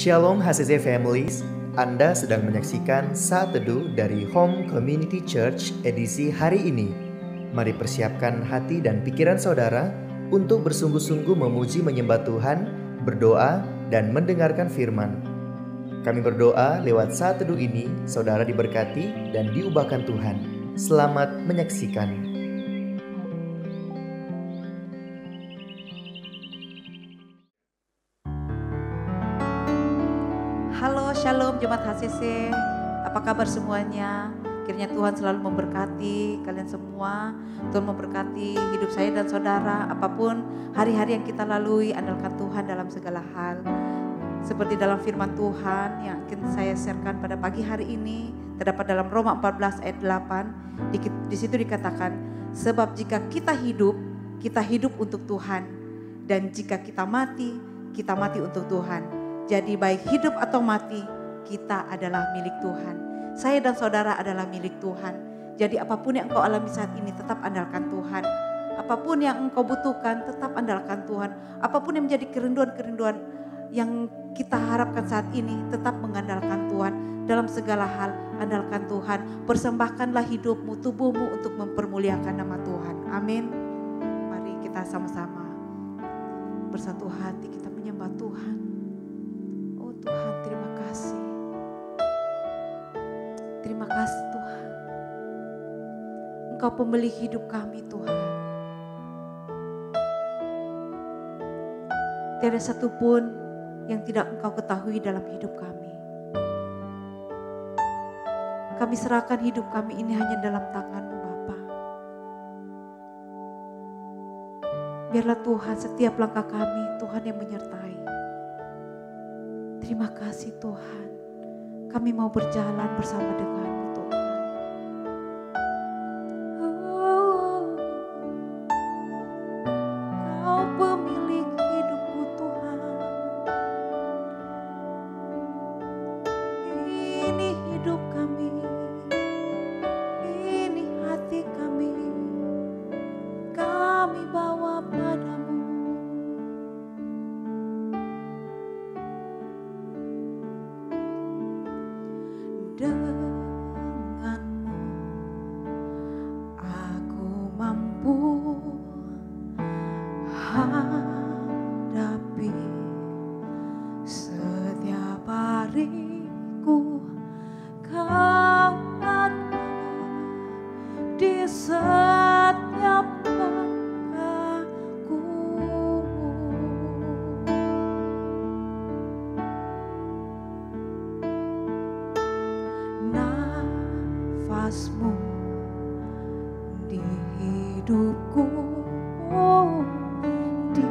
Shalom HCC Families, Anda sedang menyaksikan Saat Teduh dari Home Community Church edisi hari ini. Mari persiapkan hati dan pikiran saudara untuk bersungguh-sungguh memuji menyembah Tuhan, berdoa, dan mendengarkan firman. Kami berdoa lewat Saat Teduh ini, saudara diberkati dan diubahkan Tuhan. Selamat menyaksikan. Halo, Shalom Jemaat HCC. Apa kabar semuanya? Kiranya Tuhan selalu memberkati kalian semua. Tuhan memberkati hidup saya dan saudara. Apapun hari-hari yang kita lalui, andalkan Tuhan dalam segala hal. Seperti dalam firman Tuhan yang akan saya sharekan pada pagi hari ini, terdapat dalam Roma 14 ayat 8. Di situ dikatakan, sebab jika kita hidup untuk Tuhan. Dan jika kita mati untuk Tuhan. Jadi baik hidup atau mati, kita adalah milik Tuhan. Saya dan saudara adalah milik Tuhan. Jadi apapun yang engkau alami saat ini, tetap andalkan Tuhan. Apapun yang engkau butuhkan, tetap andalkan Tuhan. Apapun yang menjadi kerinduan-kerinduan yang kita harapkan saat ini, tetap mengandalkan Tuhan. Dalam segala hal, andalkan Tuhan. Persembahkanlah hidupmu, tubuhmu untuk mempermuliakan nama Tuhan. Amin. Mari kita sama-sama bersatu hati kita menyembah Tuhan. Tuhan, terima kasih. Terima kasih Tuhan. Engkau pemilik hidup kami Tuhan. Tiada satupun yang tidak Engkau ketahui dalam hidup kami. Kami serahkan hidup kami ini hanya dalam tangan-Mu Bapa. Biarlah Tuhan setiap langkah kami Tuhan yang menyertai. Terima kasih Tuhan, kami mau berjalan bersama dengan-Mu Tuhan. Kau pemilik hidupku Tuhan. Ini hidup kami, ini hati kami bawa padamu. Denganmu aku mampu hadapi setiap hariku. Kau ada di setiap langkahku. Nafasmu di hidupku, di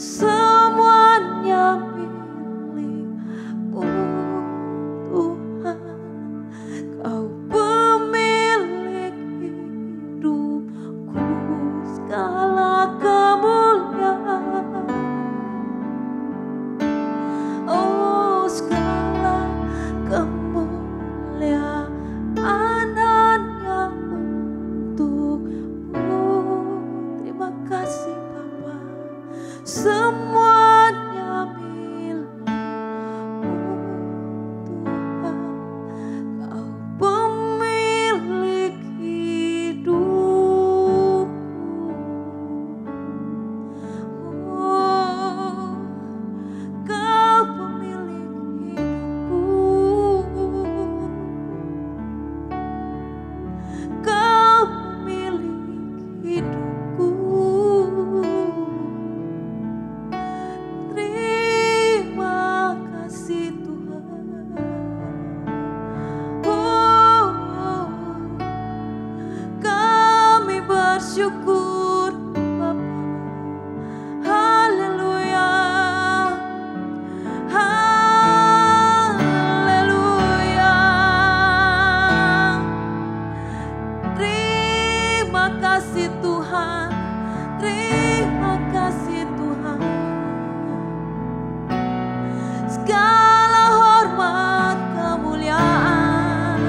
semuanya milik-Mu Tuhan. Kau pemilik hidupku, segala kemuliaan, oh segala kemuliaan hanya untuk-Mu. Terima kasih Bapa, semuanya milik-Mu Tuhan. Kau pemilik hidupku, oh Kau pemilik hidupku, Kau pemilik hidupku. Terima kasih Tuhan. Oh, kami bersyukur Bapa. Haleluya, haleluya. Terima kasih Tuhan, terima kasih Tuhan. Segala hormat kemuliaan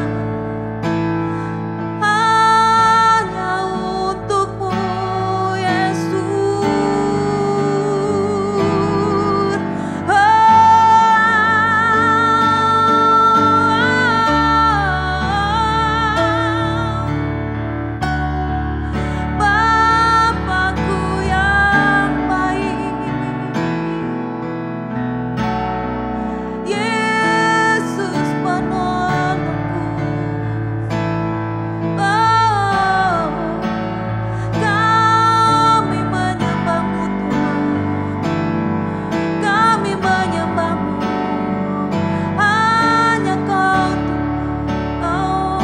hanya untuk-Mu Yesus. Bapakku yang baik, Yesus penolongku. Oh, kami menyembah-Mu Tuhan, kami menyembah-Mu. Hanya Kau Tuhan, oh,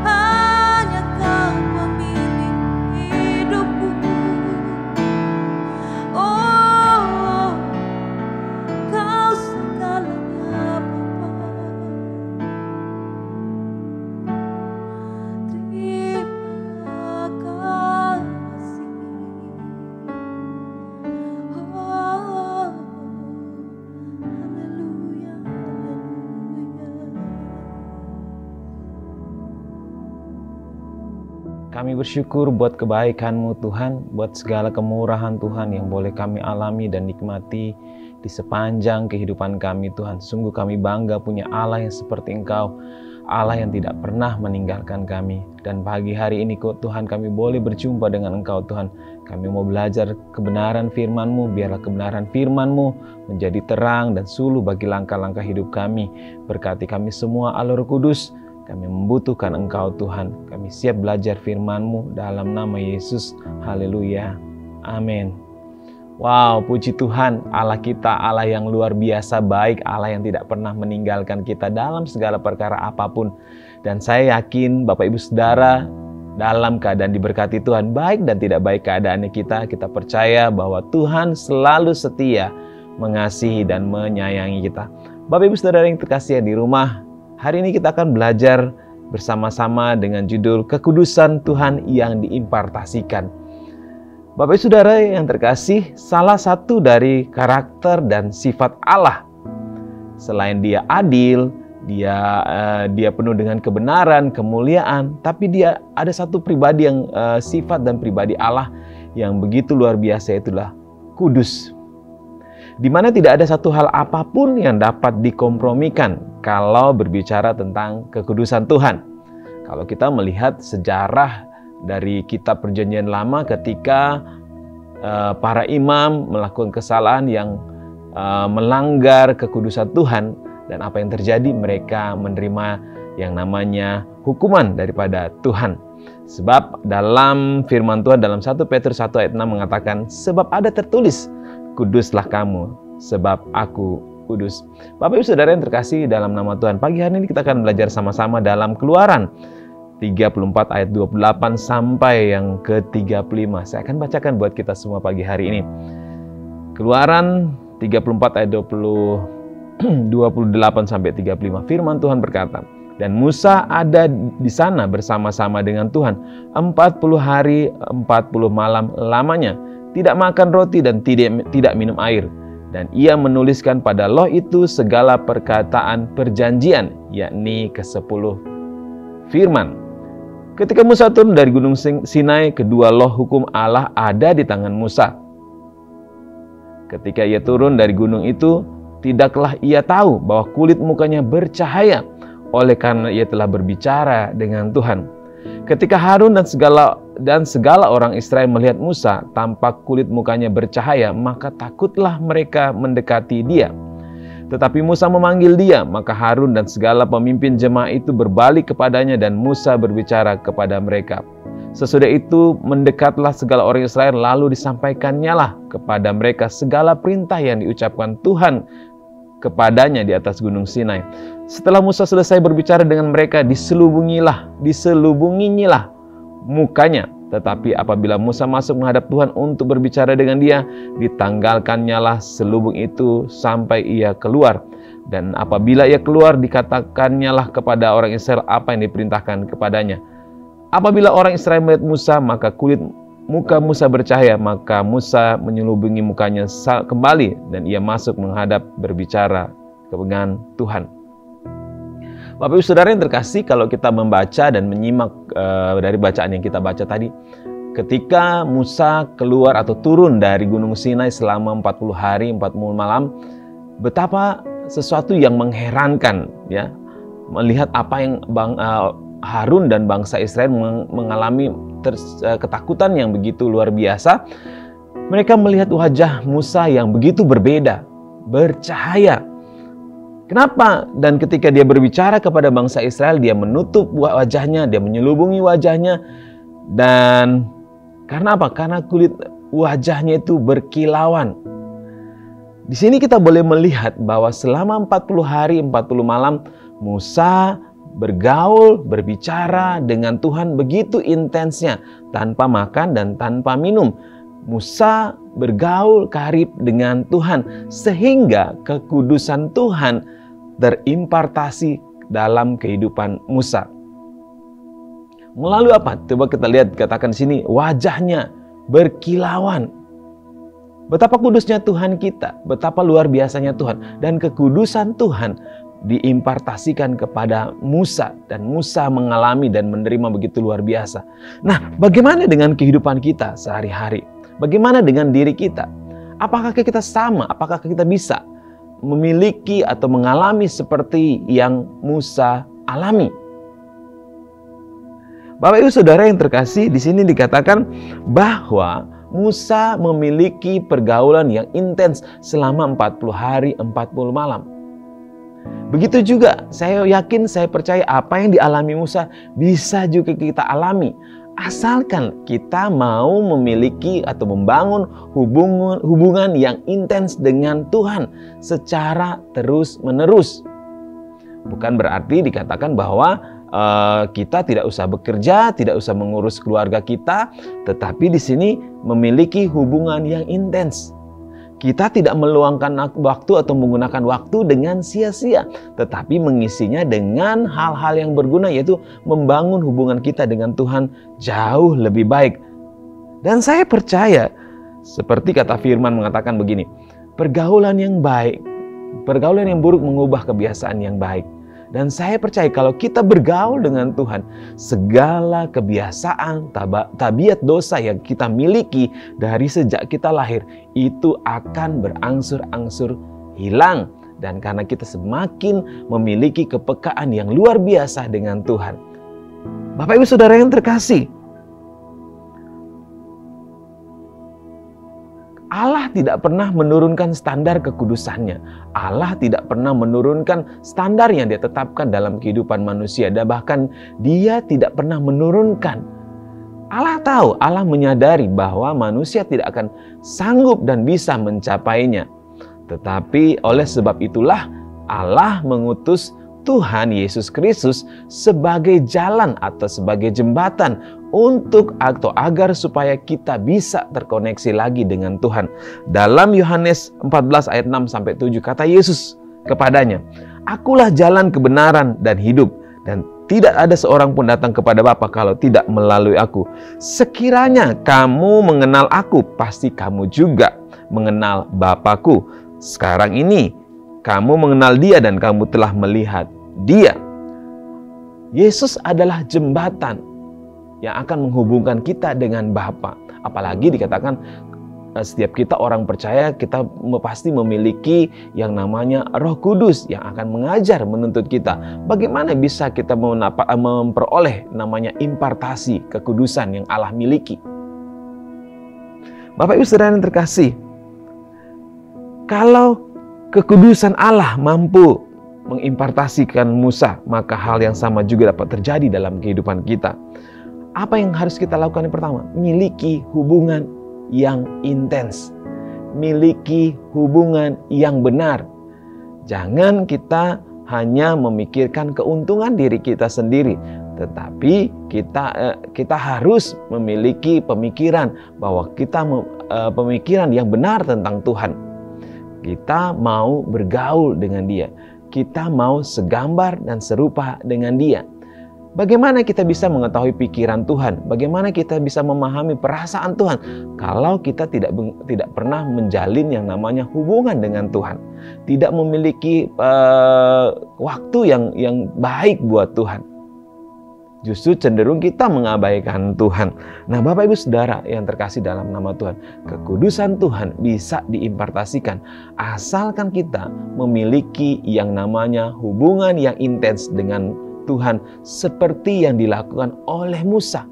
hanya Kau pemilik hidupku. Oh, Kau segalanya Bapa. Terima kasih. Oh, haleluya, haleluya. Kami bersyukur buat kebaikan-Mu Tuhan, buat segala kemurahan Tuhan yang boleh kami alami dan nikmati di sepanjang kehidupan kami Tuhan. Sungguh kami bangga punya Allah yang seperti Engkau, Allah yang tidak pernah meninggalkan kami. Dan pagi hari ini kok Tuhan kami boleh berjumpa dengan Engkau Tuhan. Kami mau belajar kebenaran firman-Mu, biarlah kebenaran firman-Mu menjadi terang dan suluh bagi langkah-langkah hidup kami. Berkati kami semua Allah Roh Kudus. Kami membutuhkan Engkau Tuhan. Kami siap belajar firman-Mu dalam nama Yesus. Haleluya. Amin. Wow, puji Tuhan, Allah kita, Allah yang luar biasa baik, Allah yang tidak pernah meninggalkan kita dalam segala perkara apapun. Dan saya yakin Bapak Ibu Saudara dalam keadaan diberkati Tuhan, baik dan tidak baik keadaannya kita percaya bahwa Tuhan selalu setia mengasihi dan menyayangi kita. Bapak Ibu Saudara yang terkasih di rumah, hari ini kita akan belajar bersama-sama dengan judul Kekudusan Tuhan yang diimpartasikan. Bapak Ibu Saudara yang terkasih, salah satu dari karakter dan sifat Allah, selain Dia adil, Dia penuh dengan kebenaran, kemuliaan, tapi Dia ada satu pribadi yang sifat dan pribadi Allah yang begitu luar biasa, itulah kudus. Di mana tidak ada satu hal apapun yang dapat dikompromikan kalau berbicara tentang kekudusan Tuhan. Kalau kita melihat sejarah dari kitab Perjanjian Lama ketika para imam melakukan kesalahan yang melanggar kekudusan Tuhan, dan apa yang terjadi, mereka menerima yang namanya hukuman daripada Tuhan. Sebab dalam firman Tuhan dalam 1 Petrus 1 ayat 6 mengatakan, sebab ada tertulis, kuduslah kamu, sebab aku kudus. Bapak Ibu Saudara yang terkasih dalam nama Tuhan, pagi hari ini kita akan belajar sama-sama dalam Keluaran 34 ayat 28 sampai yang ke-35. Saya akan bacakan buat kita semua pagi hari ini. Keluaran 34 ayat 28 sampai 35. Firman Tuhan berkata, dan Musa ada di sana bersama-sama dengan Tuhan 40 hari 40 malam lamanya, tidak makan roti dan tidak minum air. Dan ia menuliskan pada loh itu segala perkataan perjanjian, yakni ke-10 firman. Ketika Musa turun dari gunung Sinai, kedua loh hukum Allah ada di tangan Musa. Ketika ia turun dari gunung itu, tidaklah ia tahu bahwa kulit mukanya bercahaya, oleh karena ia telah berbicara dengan Tuhan. Ketika Harun dan segala orang Israel melihat Musa, tampak kulit mukanya bercahaya, maka takutlah mereka mendekati dia. Tetapi Musa memanggil dia, maka Harun dan segala pemimpin jemaah itu berbalik kepadanya dan Musa berbicara kepada mereka. Sesudah itu mendekatlah segala orang Israel, lalu disampaikannya lah kepada mereka segala perintah yang diucapkan Tuhan kepadanya di atas gunung Sinai. Setelah Musa selesai berbicara dengan mereka, diselubungilah mukanya. Tetapi apabila Musa masuk menghadap Tuhan untuk berbicara dengan dia, ditanggalkannya lah selubung itu sampai ia keluar. Dan apabila ia keluar, dikatakannya lah kepada orang Israel apa yang diperintahkan kepadanya. Apabila orang Israel melihat Musa, maka kulit muka Musa bercahaya, maka Musa menyelubungi mukanya kembali dan ia masuk menghadap berbicara dengan Tuhan. Bapak Ibu Saudara yang terkasih, kalau kita membaca dan menyimak dari bacaan yang kita baca tadi, ketika Musa keluar atau turun dari gunung Sinai selama 40 hari 40 malam, betapa sesuatu yang mengherankan, ya, melihat apa yang Harun dan bangsa Israel mengalami ketakutan yang begitu luar biasa. Mereka melihat wajah Musa yang begitu berbeda, bercahaya. Kenapa? Dan ketika dia berbicara kepada bangsa Israel, dia menutup wajahnya, dia menyelubungi wajahnya. Dan karena apa? Karena kulit wajahnya itu berkilauan. Di sini kita boleh melihat bahwa selama 40 hari 40 malam Musa bergaul, berbicara dengan Tuhan begitu intensnya, tanpa makan dan tanpa minum. Musa bergaul karib dengan Tuhan sehingga kekudusan Tuhan terimpartasi dalam kehidupan Musa. Melalui apa? Coba kita lihat, katakan di sini, wajahnya berkilauan. Betapa kudusnya Tuhan kita, betapa luar biasanya Tuhan, dan kekudusan Tuhan diimpartasikan kepada Musa, dan Musa mengalami dan menerima begitu luar biasa. Nah, bagaimana dengan kehidupan kita sehari-hari? Bagaimana dengan diri kita? Apakah kita sama? Apakah kita bisa memiliki atau mengalami seperti yang Musa alami? Bapak Ibu Saudara yang terkasih, di sini dikatakan bahwa Musa memiliki pergaulan yang intens selama 40 hari 40 malam. Begitu juga saya yakin, saya percaya apa yang dialami Musa bisa juga kita alami. Asalkan kita mau memiliki atau membangun hubungan yang intens dengan Tuhan secara terus-menerus. Bukan berarti dikatakan bahwa kita tidak usah bekerja, tidak usah mengurus keluarga kita, tetapi di sini memiliki hubungan yang intens. Kita tidak meluangkan waktu atau menggunakan waktu dengan sia-sia, tetapi mengisinya dengan hal-hal yang berguna, yaitu membangun hubungan kita dengan Tuhan jauh lebih baik. Dan saya percaya, seperti kata firman mengatakan begini, pergaulan yang baik, pergaulan yang buruk mengubah kebiasaan yang baik. Dan saya percaya kalau kita bergaul dengan Tuhan, segala kebiasaan, tabiat dosa yang kita miliki dari sejak kita lahir, itu akan berangsur-angsur hilang. Dan karena kita semakin memiliki kepekaan yang luar biasa dengan Tuhan. Bapak Ibu Saudara yang terkasih, Allah tidak pernah menurunkan standar kekudusannya. Allah tidak pernah menurunkan standar yang dia tetapkan dalam kehidupan manusia. Dan bahkan dia tidak pernah menurunkan. Allah tahu, Allah menyadari bahwa manusia tidak akan sanggup dan bisa mencapainya. Tetapi oleh sebab itulah Allah mengutus Tuhan Yesus Kristus sebagai jalan atau sebagai jembatan untuk atau agar supaya kita bisa terkoneksi lagi dengan Tuhan. Dalam Yohanes 14 ayat 6 sampai 7 kata Yesus kepadanya, "Akulah jalan, kebenaran dan hidup, dan tidak ada seorang pun datang kepada Bapa kalau tidak melalui aku. Sekiranya kamu mengenal aku, pasti kamu juga mengenal Bapa-Ku. Sekarang ini kamu mengenal Dia dan kamu telah melihat Dia." Yesus adalah jembatan yang akan menghubungkan kita dengan Bapa. Apalagi dikatakan setiap kita orang percaya, kita pasti memiliki yang namanya Roh Kudus yang akan mengajar, menuntut kita. Bagaimana bisa kita memperoleh namanya impartasi kekudusan yang Allah miliki. Bapak Ibu Saudara yang terkasih, kalau kekudusan Allah mampu mengimpartasikan Musa, maka hal yang sama juga dapat terjadi dalam kehidupan kita. Apa yang harus kita lakukan yang pertama? Miliki hubungan yang intens, miliki hubungan yang benar. Jangan kita hanya memikirkan keuntungan diri kita sendiri, tetapi kita harus memiliki pemikiran bahwa kita pemikiran yang benar tentang Tuhan. Kita mau bergaul dengan Dia, kita mau segambar dan serupa dengan Dia. Bagaimana kita bisa mengetahui pikiran Tuhan? Bagaimana kita bisa memahami perasaan Tuhan kalau kita tidak pernah menjalin yang namanya hubungan dengan Tuhan, tidak memiliki waktu yang baik buat Tuhan? Justru cenderung kita mengabaikan Tuhan. Nah, Bapak Ibu Saudara yang terkasih dalam nama Tuhan, kekudusan Tuhan bisa diimpartasikan asalkan kita memiliki yang namanya hubungan yang intens dengan Tuhan seperti yang dilakukan oleh Musa.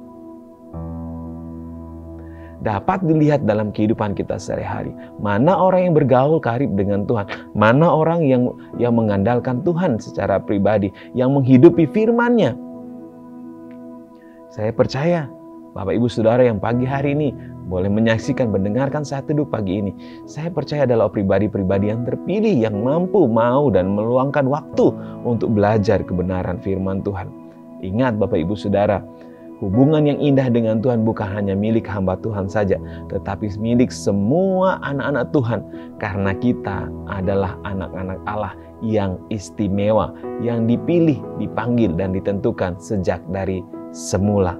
Dapat dilihat dalam kehidupan kita sehari-hari. Mana orang yang bergaul karib dengan Tuhan, mana orang yang mengandalkan Tuhan secara pribadi, yang menghidupi firman-Nya. Saya percaya Bapak Ibu Saudara yang pagi hari ini boleh menyaksikan, mendengarkan Saat Teduh pagi ini. Saya percaya adalah pribadi-pribadi yang terpilih, yang mampu, mau, dan meluangkan waktu untuk belajar kebenaran firman Tuhan. Ingat Bapak Ibu Saudara, hubungan yang indah dengan Tuhan bukan hanya milik hamba Tuhan saja, tetapi milik semua anak-anak Tuhan. Karena kita adalah anak-anak Allah yang istimewa, yang dipilih, dipanggil, dan ditentukan sejak dari semula.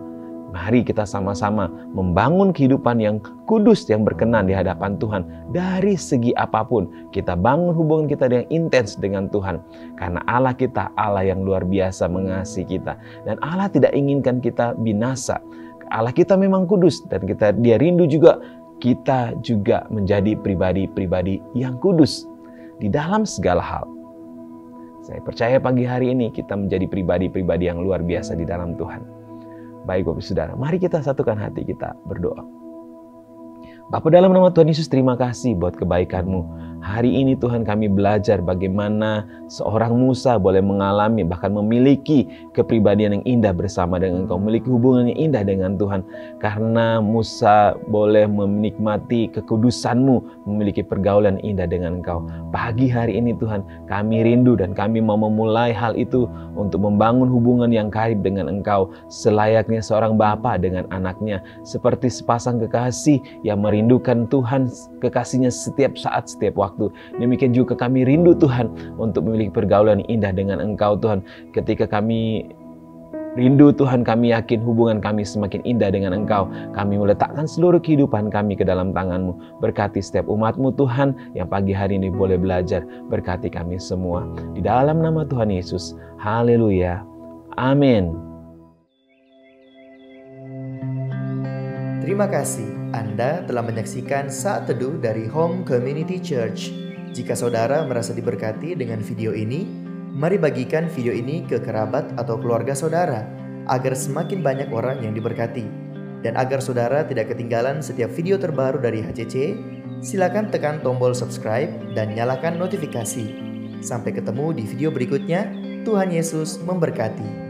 Mari kita sama-sama membangun kehidupan yang kudus, yang berkenan di hadapan Tuhan. Dari segi apapun, kita bangun hubungan kita yang intens dengan Tuhan. Karena Allah kita, Allah yang luar biasa mengasihi kita. Dan Allah tidak inginkan kita binasa. Allah kita memang kudus, dan Dia rindu juga kita juga menjadi pribadi-pribadi yang kudus di dalam segala hal. Saya percaya pagi hari ini kita menjadi pribadi-pribadi yang luar biasa di dalam Tuhan. Baik Bapak Saudara, mari kita satukan hati kita berdoa. Bapa dalam nama Tuhan Yesus, terima kasih buat kebaikan-Mu. Hari ini Tuhan kami belajar bagaimana seorang Musa boleh mengalami, bahkan memiliki kepribadian yang indah bersama dengan Engkau. Memiliki hubungan yang indah dengan Tuhan. Karena Musa boleh menikmati kekudusan-Mu, memiliki pergaulan indah dengan Engkau. Pagi hari ini Tuhan, kami rindu dan kami mau memulai hal itu untuk membangun hubungan yang karib dengan Engkau. Selayaknya seorang bapa dengan anaknya. Seperti sepasang kekasih yang merindukan Tuhan, kekasihnya setiap saat, setiap waktu. Demikian juga kami rindu Tuhan untuk memiliki pergaulan indah dengan Engkau Tuhan. Ketika kami rindu Tuhan, kami yakin hubungan kami semakin indah dengan Engkau. Kami meletakkan seluruh kehidupan kami ke dalam tangan-Mu. Berkati setiap umat-Mu Tuhan yang pagi hari ini boleh belajar. Berkati kami semua. Di dalam nama Tuhan Yesus. Haleluya. Amin. Terima kasih Anda telah menyaksikan Saat Teduh dari Home Community Church. Jika saudara merasa diberkati dengan video ini, mari bagikan video ini ke kerabat atau keluarga saudara, agar semakin banyak orang yang diberkati. Dan agar saudara tidak ketinggalan setiap video terbaru dari HCC, silakan tekan tombol subscribe dan nyalakan notifikasi. Sampai ketemu di video berikutnya. Tuhan Yesus memberkati.